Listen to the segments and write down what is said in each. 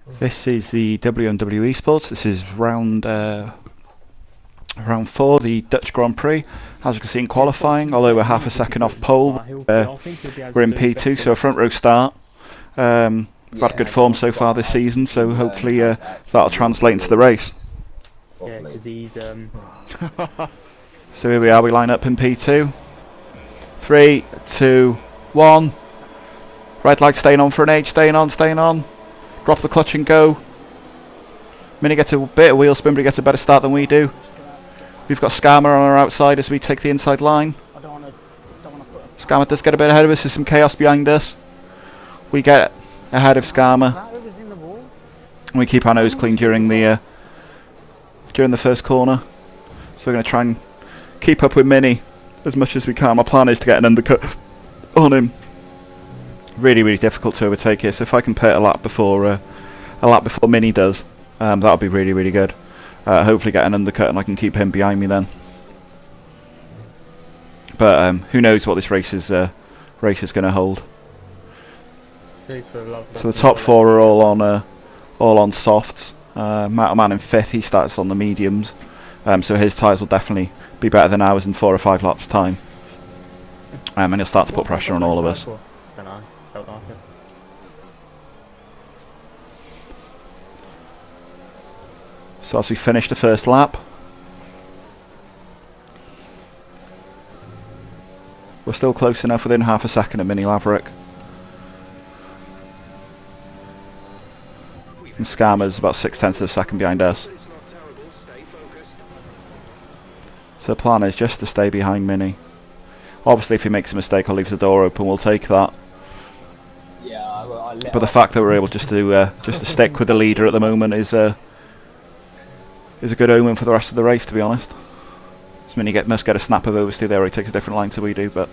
This is the Wmwesports. This is round 4, the Dutch Grand Prix. As you can see in qualifying, although we're half a second off pole, we're in P2, so a front row start. We've had good form so far this season, so hopefully that'll translate into the race. Yeah, because he's So here we are, we line up in P2. 3, 2, 1. Red light staying on for an age, staying on. Drop the clutch and go. Mini gets a bit of wheel spin, but he gets a better start than we do. We've got Scammer on our outside as we take the inside line. Scammer does get a bit ahead of us, there's some chaos behind us. We get ahead of Scammer. And we keep our nose clean during the first corner. So we're going to try and keep up with Mini as much as we can. My plan is to get an undercut on him. Really difficult to overtake here, so if I can pit a lap before Mini does, that'll be really good. Hopefully get an undercut and I can keep him behind me then. But who knows what this race is going to hold. So the top 4 are all on softs. Man in 5th, he starts on the mediums, so his tyres will definitely be better than ours in 4 or 5 laps time. And he'll start to put pressure on all of us. Felt like it. So as we finish the first lap, we're still close enough, within half a second of Mini Laverick. And Scammer's about 6/10 of a second behind us. So the plan is just to stay behind Mini. Obviously if he makes a mistake or leaves the door open, we'll take that. But the fact that we're able just to stick with the leader at the moment is a good omen for the rest of the race, to be honest. So Mini must get a snap of oversteer there, he takes a different line to we do, but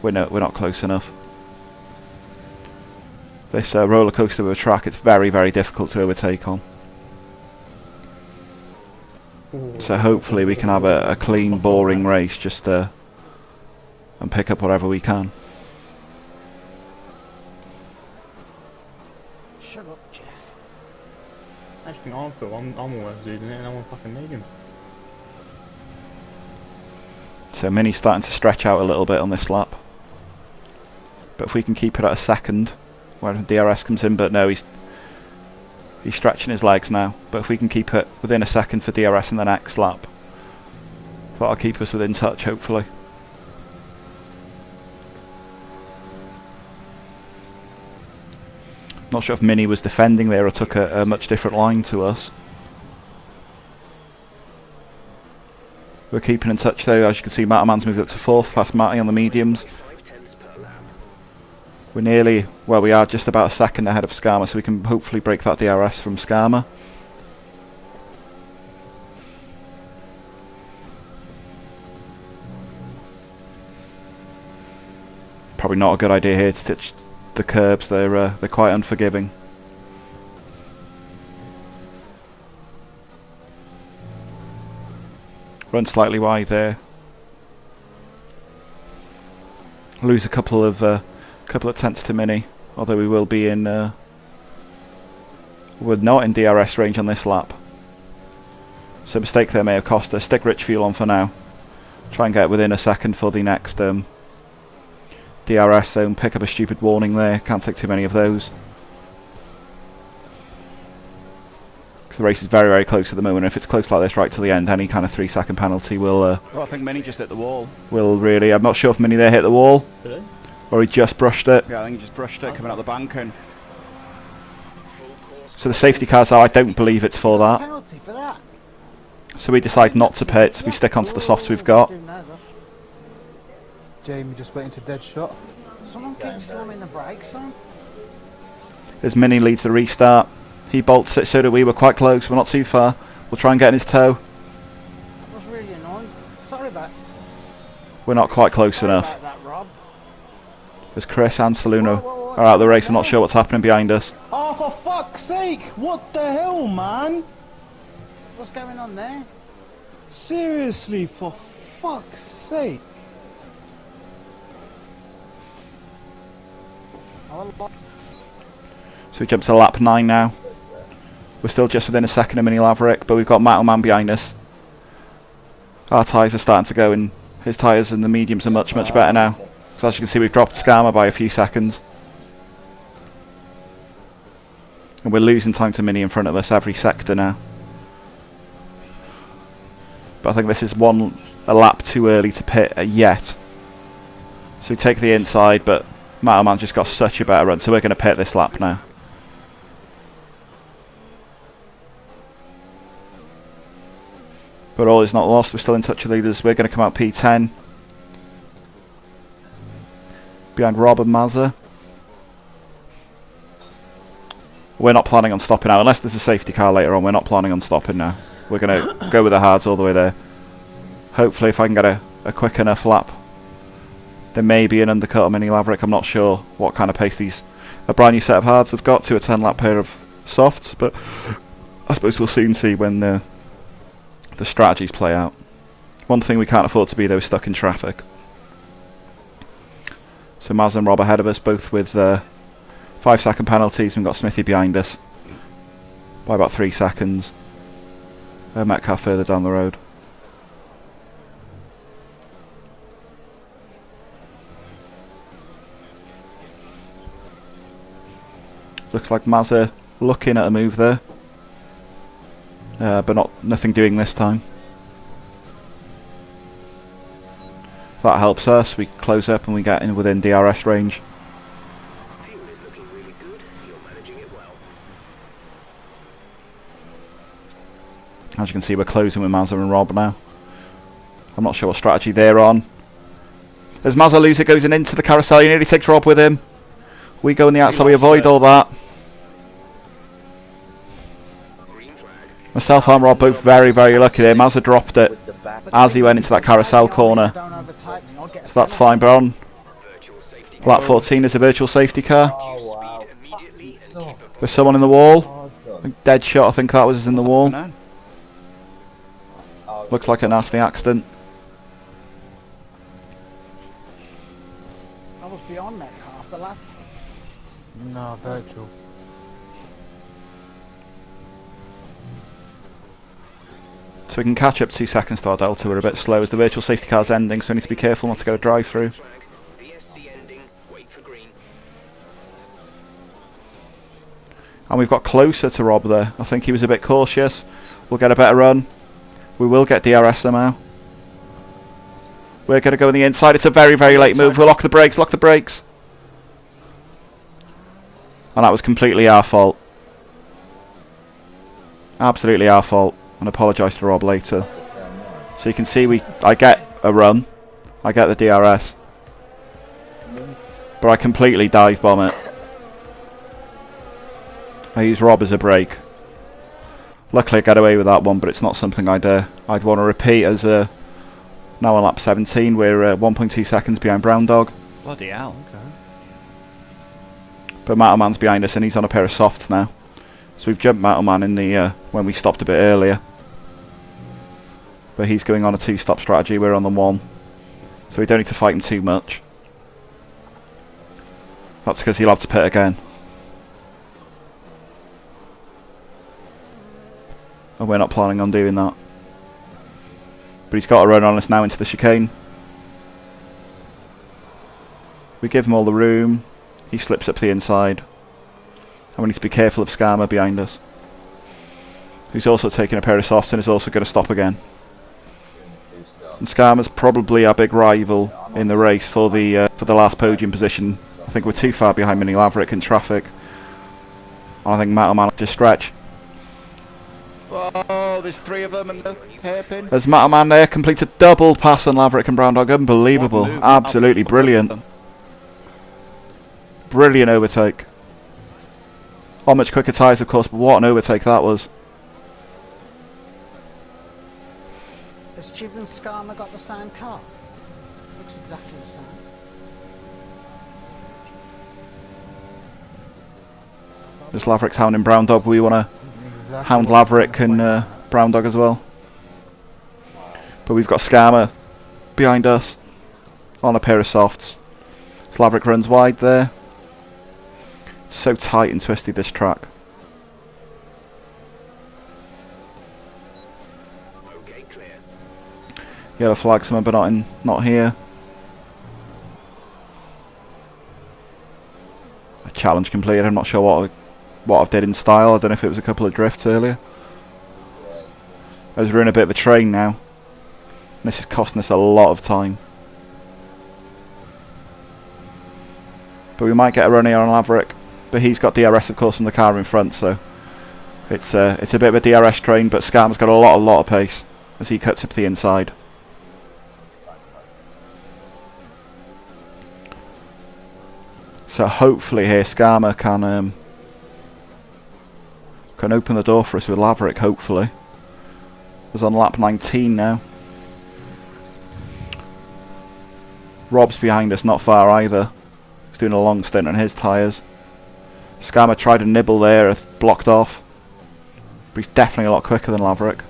we're not close enough. This roller coaster of a track, it's very difficult to overtake on. So hopefully we can have a clean, boring race just and pick up whatever we can. Shut up, Jeff. I just think I'm always losing it and I'm on fucking medium. So Mini's starting to stretch out a little bit on this lap. But if we can keep it at a second, where DRS comes in, but no, he's stretching his legs now. But if we can keep it within a second for DRS in the next lap, that'll keep us within touch, hopefully. Not sure if Mini was defending there or took a much different line to us. We're keeping in touch though, as you can see Mataman's moved up to 4th, past Matty on the mediums. We're nearly, well we are just about a second ahead of Scammer, so we can hopefully break that DRS from Scammer. Probably not a good idea here to touch the curbs, they're quite unforgiving. Run slightly wide there. Lose a couple of tenths to Mini, although we will be in. We're not in DRS range on this lap. So a mistake there may have cost us. Stick rich fuel on for now. Try and get within a second for the next DRS zone. Pick up a stupid warning there. Can't take too many of those. The race is very close at the moment. If it's close like this right to the end, any kind of 3-second penalty will. Oh, I think Mini just hit the wall. Will really. I'm not sure if Mini there hit the wall. Did he? Or he just brushed it. Yeah, I think he just brushed it coming out the bank. And so the safety car's out. I don't believe it's for that. Penalty for that. So we decide not to pit. We stick onto the softs we've got. Jamie just went into dead shot. Someone keeps slamming the brakes on. As Mini leads the restart. He bolts it, so do we. We're quite close. We're not too far. We'll try and get in his toe. That was really annoying. Sorry about. We're not quite close enough. About that, Rob. As Chris and Saluno are out of the race, I'm not sure what's happening behind us. Oh, for fuck's sake! What the hell, man? What's going on there? Seriously, for fuck's sake! So we jump to lap 9 now. We're still just within a second of Mini Laverick, but we've got Metal Man behind us. Our tyres are starting to go, and his tyres and the mediums are much better now. So as you can see, we've dropped Skarma by a few seconds. And we're losing time to Mini in front of us every sector now. But I think this is a lap too early to pit yet. So we take the inside, but Metal Man just got such a better run, so we're going to pit this lap now. But all is not lost, we're still in touch with leaders. We're going to come out P10. Behind Rob and Mazza. We're not planning on stopping now, unless there's a safety car later on. We're not planning on stopping now. We're going to go with the hards all the way there. Hopefully if I can get a quick enough lap. There may be an undercut on Mini Laverick. I'm not sure what kind of pace a brand new set of hards have got to a 10 lap pair of softs, but I suppose we'll soon see when the strategies play out. One thing we can't afford to be though is stuck in traffic. So Maz and Rob ahead of us, both with 5-second penalties. We've got Smithy behind us by about 3 seconds. Metcalf further down the road. Looks like Mazza looking at a move there, but nothing doing this time. That helps us. We close up and we get in within DRS range. Fuel is looking really good. You're managing it well. As you can see, we're closing with Mazza and Rob now. I'm not sure what strategy they're on. As Mazza loser goes into the carousel, he nearly takes Rob with him. We go in the outside, we avoid all that. Myself and Rob both very lucky there. Mazza dropped it as he went into that carousel corner. So that's fine, but on lap 14 is a virtual safety car. There's someone in the wall. Dead shot, I think that was in the wall. Looks like a nasty accident. I was beyond that car for last. No, virtual. So we can catch up 2 seconds to our delta. We're a bit slow as the virtual safety car's ending, so we need to be careful not to get a drive through. And we've got closer to Rob there. I think he was a bit cautious. We'll get a better run. We will get DRS somehow. We're going to go on the inside. It's a very late move. We'll lock the brakes, And that was completely our fault. Absolutely our fault. And apologise to Rob later. So you can see I get a run. I get the DRS. But I completely dive bomb it. I use Rob as a brake. Luckily I get away with that one, but it's not something I'd want to repeat as now on lap 17. We're 1.2 seconds behind Brown Dog. Bloody hell, okay. But Metal Man's behind us and he's on a pair of softs now. So we've jumped Metal Man in the when we stopped a bit earlier. But he's going on a 2-stop strategy, we're on the 1. So we don't need to fight him too much. That's because he'll have to pit again. And we're not planning on doing that. But he's got to run on us now into the chicane. We give him all the room. He slips up the inside. And we need to be careful of Skarma behind us, who's also taking a pair of softs and is also going to stop again. And Skarma's probably our big rival in the race for the last podium position. I think we're too far behind Mini Laverick in traffic. And I think Metal Man will just stretch. Oh, there's 3 of them in the hairpin. There's Metal Man there, completes a double pass on Laverick and Brown Dog. Unbelievable. Absolutely brilliant. Brilliant overtake. On much quicker tyres of course, but what an overtake that was. Has Chib and Skarma got the same car? Looks exactly the same. There's Laverick's hounding Brown Dog. We want to hound Laverick and Brown Dog as well. But we've got Skarma behind us on a pair of softs. So Laverick runs wide there. So tight and twisty, this track. Okay, clear. Yellow flag somewhere, but not here. A challenge completed. I'm not sure what I did in style. I don't know if it was a couple of drifts earlier. As we're in a bit of a train now. This is costing us a lot of time. But we might get a run here on Laverick. But he's got DRS, of course, from the car in front, so it's a bit of a DRS train. But Scam's got a lot of pace as he cuts up to the inside. So hopefully here Scammer can open the door for us with Laverick. Hopefully, he's on lap 19 now. Rob's behind us, not far either. He's doing a long stint on his tyres. Scammer tried to nibble there, blocked off. But he's definitely a lot quicker than Laverick.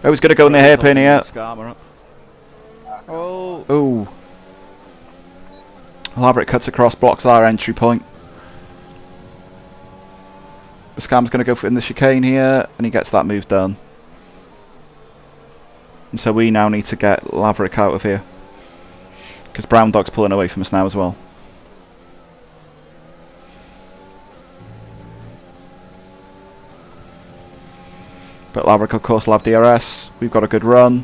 Oh, he's going to go in the hairpin here. Oh. Ooh. Laverick cuts across, blocks our entry point. Scam's going to go for in the chicane here, and he gets that move done. And so we now need to get Laverick out of here. Because Brown Dog's pulling away from us now as well. But Laverick, of course, will have DRS. We've got a good run.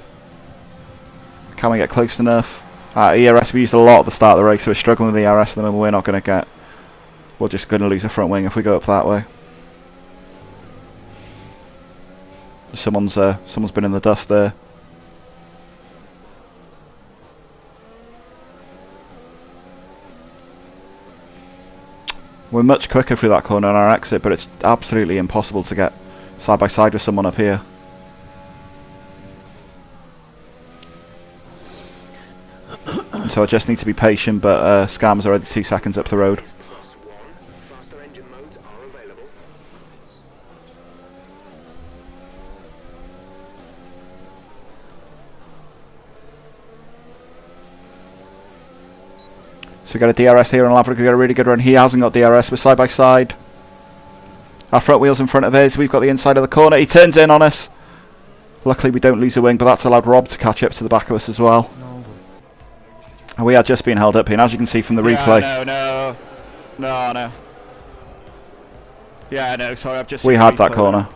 Can we get close enough? ERS, we used a lot at the start of the race, so we're struggling with the ERS at the moment. We're not going to get... We're just going to lose a front wing if we go up that way. Someone's been in the dust there. We're much quicker through that corner on our exit, but it's absolutely impossible to get side by side with someone up here. So I just need to be patient, but Scam's already 2 seconds up the road. +1. Faster engine modes are available. So we got a DRS here on Laverick. We got a really good run. He hasn't got DRS. We're side by side. Our front wheel's in front of his. We've got the inside of the corner. He turns in on us. Luckily we don't lose a wing, but that's allowed Rob to catch up to the back of us as well. And we are just being held up here, and as you can see from the replay. No. Yeah, no, sorry, I've just... We had that corner.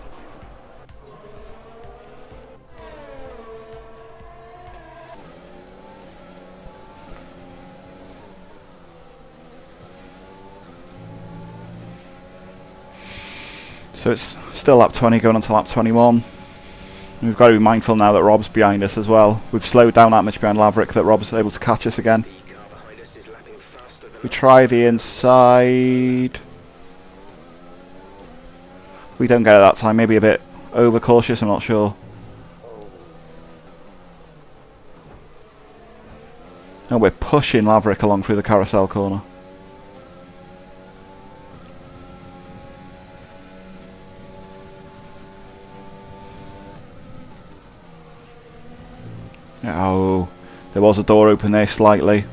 So it's still lap 20 going on to lap 21. We've got to be mindful now that Rob's behind us as well. We've slowed down that much behind Laverick that Rob's able to catch us again. The car behind us is lapping faster than We us. try the inside. We don't get it that time, maybe a bit overcautious, I'm not sure. And we're pushing Laverick along through the carousel corner. Oh, there was a door open there slightly,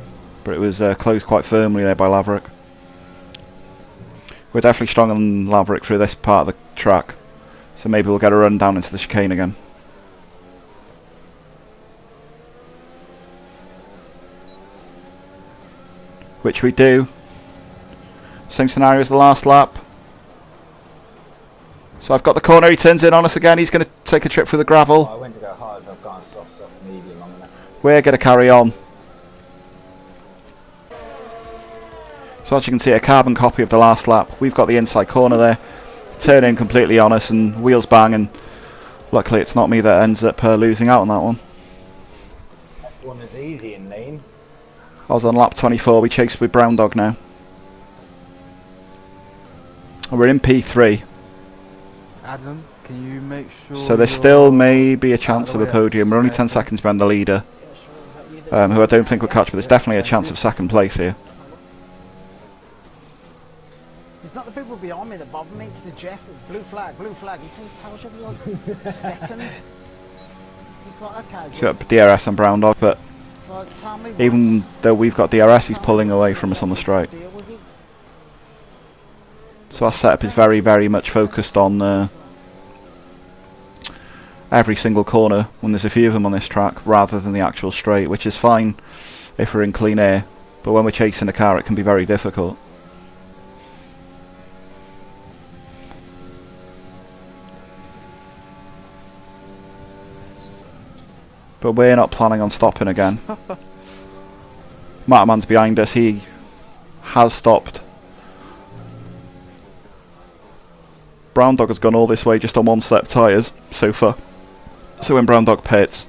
but it was closed quite firmly there by Laverick. We're definitely stronger than Laverick through this part of the track, so maybe we'll get a run down into the chicane again. Which we do. Same scenario as the last lap. So I've got the corner, he turns in on us again, he's going to take a trip through the gravel. I went to go hard, I've gone soft medium long enough. We're going to carry on. So as you can see, a carbon copy of the last lap. We've got the inside corner there. Turn in completely on us and wheels bang, and luckily it's not me that ends up losing out on that one. That one is easy in lane. I was on lap 24, we chased with Brown Dog now. And we're in P3. Adam, can you make sure... So there still may be a chance of a podium. We're only 10 seconds behind the leader, who I don't think will catch, but there's definitely a chance of second place here. It's not the people behind me that bother me, it's the Jeff. Blue flag. He tells you like second. It's like, okay. He's got DRS and Brown Dog, but So tell me Even though we've got DRS, he's pulling away from us on the straight. deal with it. So our setup is very, very much focused on every single corner when there's a few of them on this track, rather than the actual straight, which is fine if we're in clean air, but when we're chasing a car it can be very difficult. But we're not planning on stopping again. Matterman's behind us, he has stopped. Brown Dog has gone all this way just on one set of tyres so far. So when Brown Dog pits,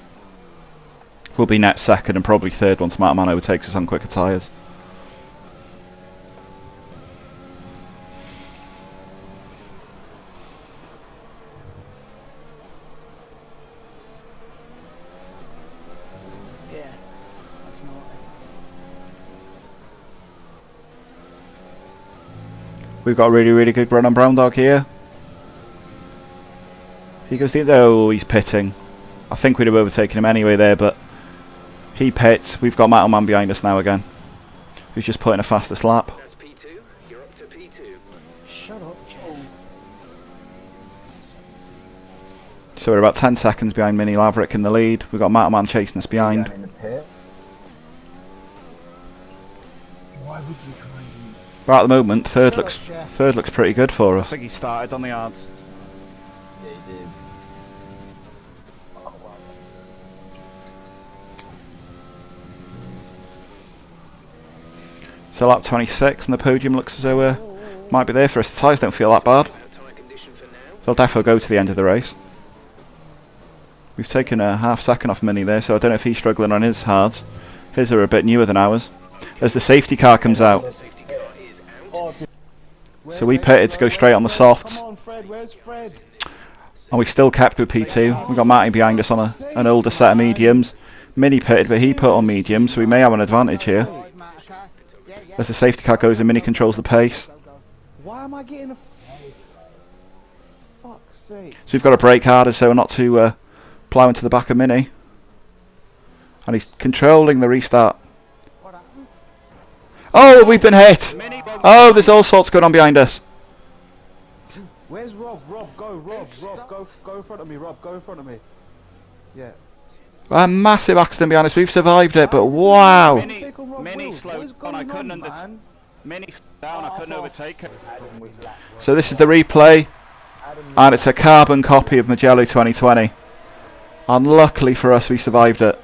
we'll be net second and probably third once Matterman overtakes us on quicker tyres. Yeah, that's naughty. We've got a really, really good run on Brown Dog here. He goes the oh, he's pitting. I think we'd have overtaken him anyway there, but he pits. We've got Matterman behind us now again, who's just putting a fastest lap. That's P2. You're up to P2. Shut up, Joe. So we're about 10 seconds behind Mini Laverick in the lead. We've got Matterman chasing us behind. Down in the pit. But at the moment, third Shut looks up, Jeff. third looks pretty good for us. I think he started on the yards. Yeah, he did. So lap 26 and the podium looks as though might be there for us. The tyres don't feel that bad. About tyre condition for now. So I'll definitely go to the end of the race. We've taken a half second off Mini there, so I don't know if he's struggling on his hards. His are a bit newer than ours. As the safety car comes out, The safety car is out. so we pitted to go straight on the softs, Come on, Fred, where's Fred? and we still kept with P2. We've got Matty behind us on an older set of mediums. Mini pitted, but he put on mediums, so we may have an advantage here. Right, Matt, okay? Yeah. As the safety car goes in, Mini controls the pace. Go, go. Why am I getting a... Fuck's sake. So we've got to brake harder so not to plough into the back of Mini. And he's controlling the restart. What happened? Oh, we've been hit! Oh, there's all sorts going on behind us. Where's Rob? Rob, go, go in front of me, Rob, go in front of me. Yeah. A massive accident behind us. We've survived it, but How's this wow! even take on Rob Mini Wills? slowed What is down, I going couldn't on, understand. man? Mini down, I couldn't overtake him. Adam was lap. So this is the replay, and it's a carbon copy of Mugello 2020. And luckily for us, we survived it.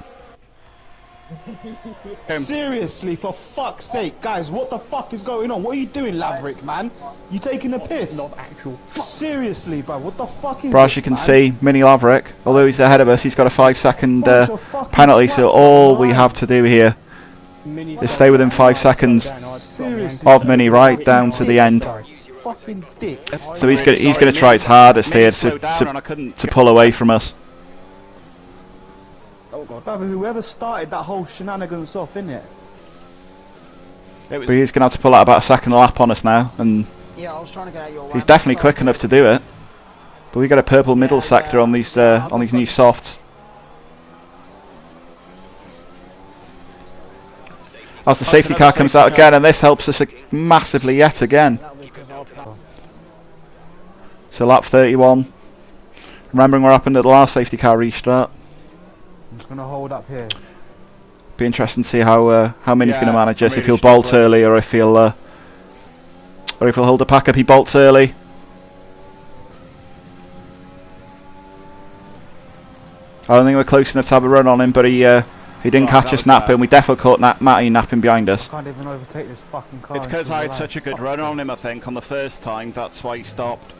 Seriously, for fuck's sake, guys, what the fuck is going on? What are you doing, Laverick, man? You taking a piss? Not actual. Seriously, bro, what the fuck is But as this, you can man? see, Mini Laverick, although he's ahead of us, he's got a 5-second Bunch of fucking penalty. So twats, all we man. have to do here Mini is stay within 5 seconds Seriously. of Mini right down to the end. Fucking dick. So he's gonna try his hardest here to pull away from us. Brother, whoever started that whole shenanigans off, innit? But he's gonna have to pull out about a second lap on us now, and Yeah, I was trying to get out your way. he's definitely quick enough to do it. But we got a purple middle sector on these new softs. As the safety car comes out again, and this helps us massively yet again. So lap 31. Remembering what happened at the last safety car restart. I'm just gonna hold up here. Be interesting to see how Mini's Yeah, going to manage us. I'm If he'll really bolt struggling. early, or if he'll hold the pack up. He bolts early. I don't think we're close enough to have a run on him, but he didn't catch that us was napping. bad. We definitely caught Matty napping behind us. Can't even overtake this fucking car. It's because still I had alive. such a good Fuck's run sake. on him, I think, on the first time. That's why he stopped.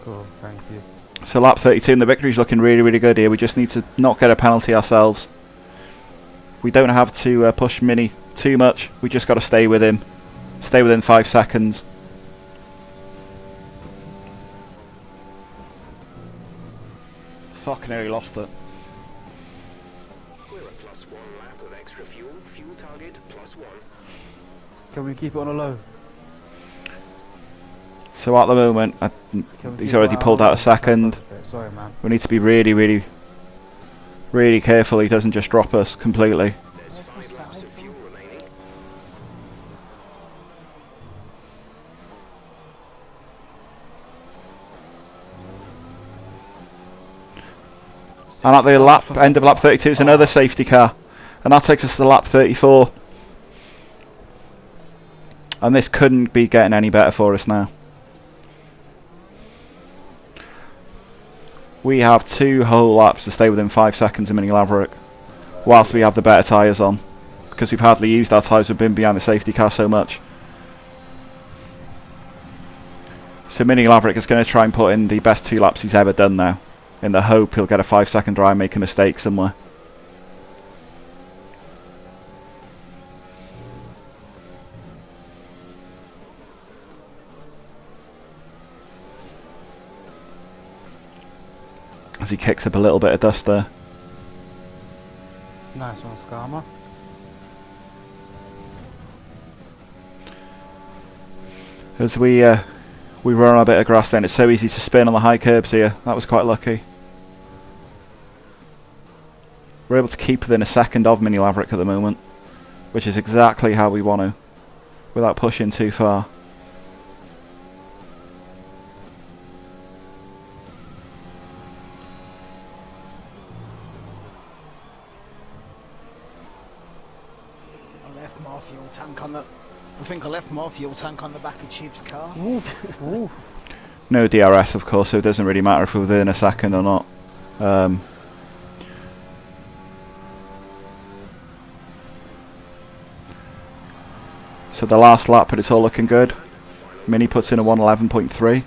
Cool, thank you. So lap 32 and the victory's looking really, really good here. We just need to not get a penalty ourselves. We don't have to push Mini too much. We just got to stay with him. Stay within 5 seconds. Fucking hell, he lost it. We're at +1 lap of extra fuel. Fuel target +1. Can we keep it on a low? So at the moment, Can we he's keep already it on pulled a out low? a second. Sorry, man. We need to be really, really Really careful he doesn't just drop us completely. There's 5 laps of fuel remaining. And at the end of lap 32 is another safety car. And that takes us to lap 34. And this couldn't be getting any better for us now. We have 2 whole laps to stay within 5 seconds of Mini Laverick, whilst we have the better tyres on, because we've hardly used our tyres, we've been behind the safety car so much. So Mini Laverick is going to try and put in the best 2 laps he's ever done now, in the hope he'll get a 5-second dry and make a mistake somewhere. As he kicks up a little bit of dust there. Nice one, Skarma. As we run on a bit of grass then, it's so easy to spin on the high curbs here. That was quite lucky. We're able to keep within a second of Mini Laverick at the moment, which is exactly how we want to, without pushing too far. I think I left more fuel tank on the back of Chief's car. No DRS of course, so it doesn't really matter if we're within a second or not. So the last lap, but it's all looking good. Mini puts in a 1:11.3.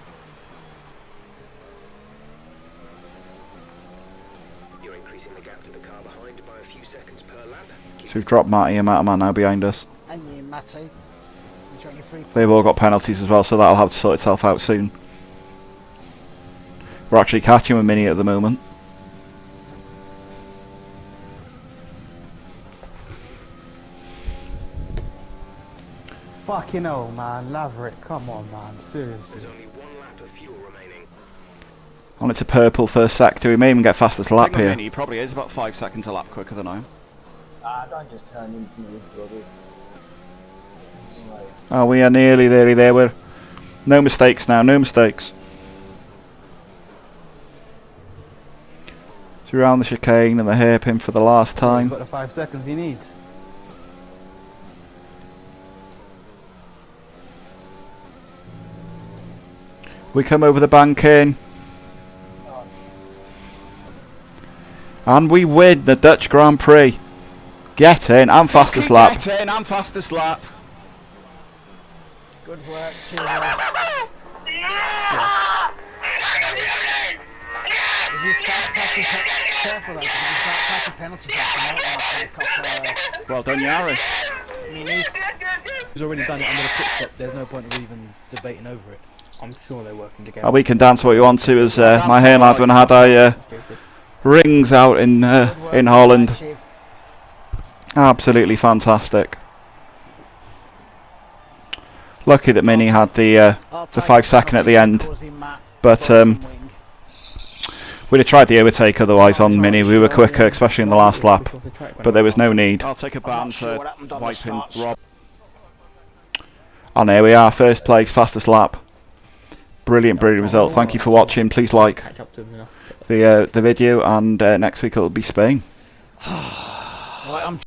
You're increasing the gap to the car behind by a few seconds per lap. So we've dropped Matty and Mataman now behind us. And you, Matty. You're your 3 They've all got penalties as well, so that'll have to sort itself out soon. We're actually catching with Mini at the moment. Fucking hell, man. Laverick, come on, man. Seriously. There's only 1 lap of fuel remaining. On it's a purple first sector, we may even get fastest lap here. He probably is about 5 seconds a lap quicker than I am. Don't just turn into me, brother. Like, Oh, we are nearly there. We're no mistakes now, no mistakes. So around the chicane and the hairpin for the last He's time. got the 5 seconds he needs. We come over the banking. And we win the Dutch Grand Prix. Get in, and fastest lap. Get in, and fastest lap. Good work, Chief. If you start taking careful though, 'cause if you start taking penalties off the motor, I'll take off Well done, Yari. minis. He's already done it under the pit stop. There's no point of even debating over it. I'm sure they're working together. We can dance what you want to, as my hair lad when I had rings out in Holland. Chief. Absolutely fantastic. Lucky that Mini had the 5 second at the end, but we'd have tried the overtake otherwise on Mini. We were quicker, especially in the last lap, but there was no need. I'll take a ban for wiping Rob. And here we are, first place, fastest lap. Brilliant result. Thank you for watching. Please like Catch up to them enough. the video, and next week it'll be Spain. Right, I'm